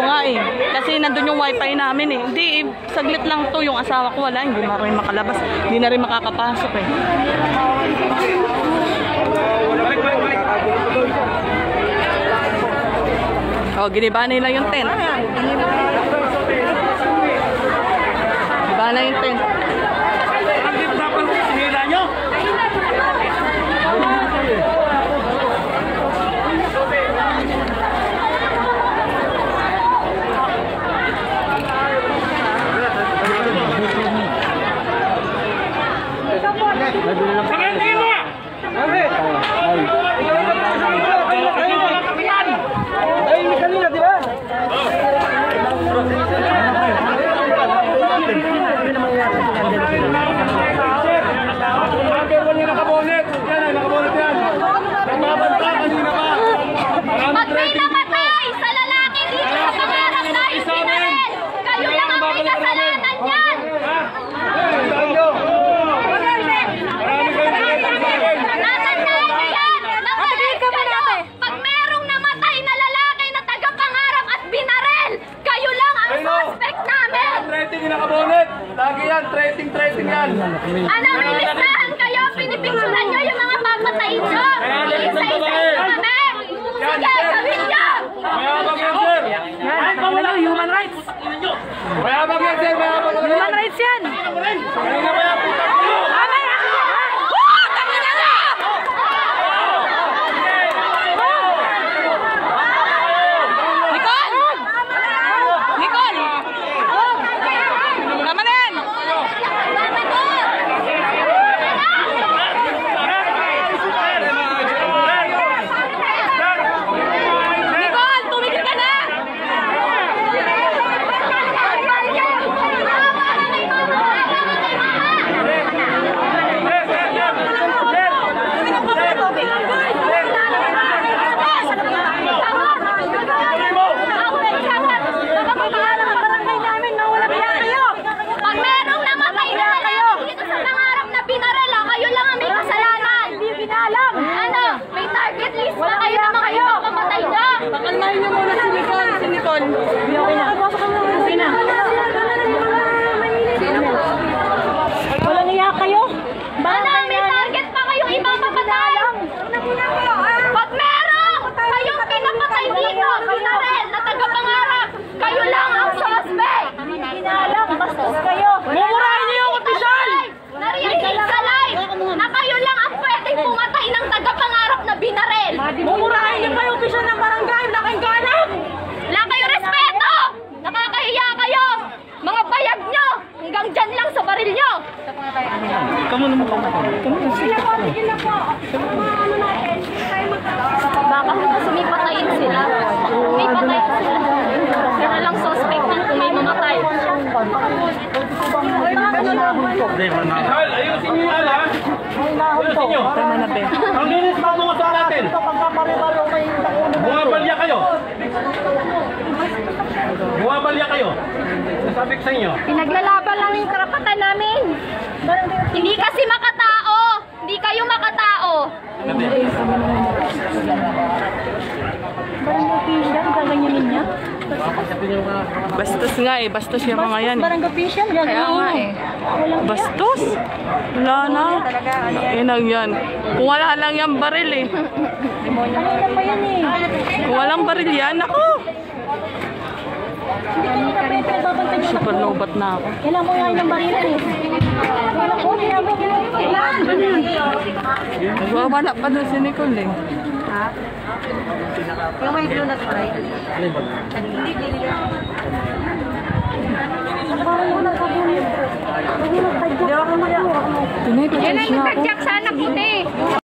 nga eh. Kasi nandun yung wifi namin eh. Hindi, saglit lang to. Yung asawa ko wala. Hindi na rin makalabas. Hindi na rin makakapasok eh. Oh, giniba nila yung tent. Giniba na yung tent. Lagi yan, trading yan. Ano, may listahan kayo, pinipicturan nyo yung mga papatayin nyo. Isa-isa kami. Sige, gawin nyo. Mayabang yan, sir. Yan, ano, human rights. Mayabang yan, sir. Human rights yan. Pakalmahin niyo muna si Nicole. Si Nicole. Walang iya kayo? Ano, may target pa kayong ibang papatay? Pag meron kayong pinapatay dito, pinarel na tagapangarap, kayo lang ang suspect. Pinalang, bastos kayo. Mumurahin niyo yung opisyal! Narinig sa live na kayo lang ang pwedeng pumatay ng tagapangarap na binarel. Mumurahin niyo pa yung opisyal ng barangay. Laking ganap! Wala kayo respeto! Nakakahiya kayo! Mga bayag nyo! Hanggang dyan lang sa baril nyo! Kamu naman po. Sila po, sige na po. Ano natin? Baka sumipatayin sila. May patayin sila. Sila lang suspect kung may mamatay. Ayusin niyo yan, ha? Ayusin niyo. Ang linis pa mga sa natin. Bumabalya kayo. Bumabalya kayo. Sabi ko sa inyo. Pinaglalaban lang yung karapatan namin. Hindi kasi makatao. Hindi kayo makatao. Bastos nga eh. Bastos yung mga yan. Barangay official, yan. Kaya nga eh. Bastos? Wala na. Inang yan. Kung wala lang yan baril eh. Kanina pa yan eh. Kung walang baril yan, ako. Hindi kayo nakapagpapantay nyo. Super lobat na ako. Kailan mo nga yung barilan eh. Kailan ko, kailan Nagwawala pa doon si Nicole eh. Ha? Yung may blue na try. Yan ang itagyak sana puti.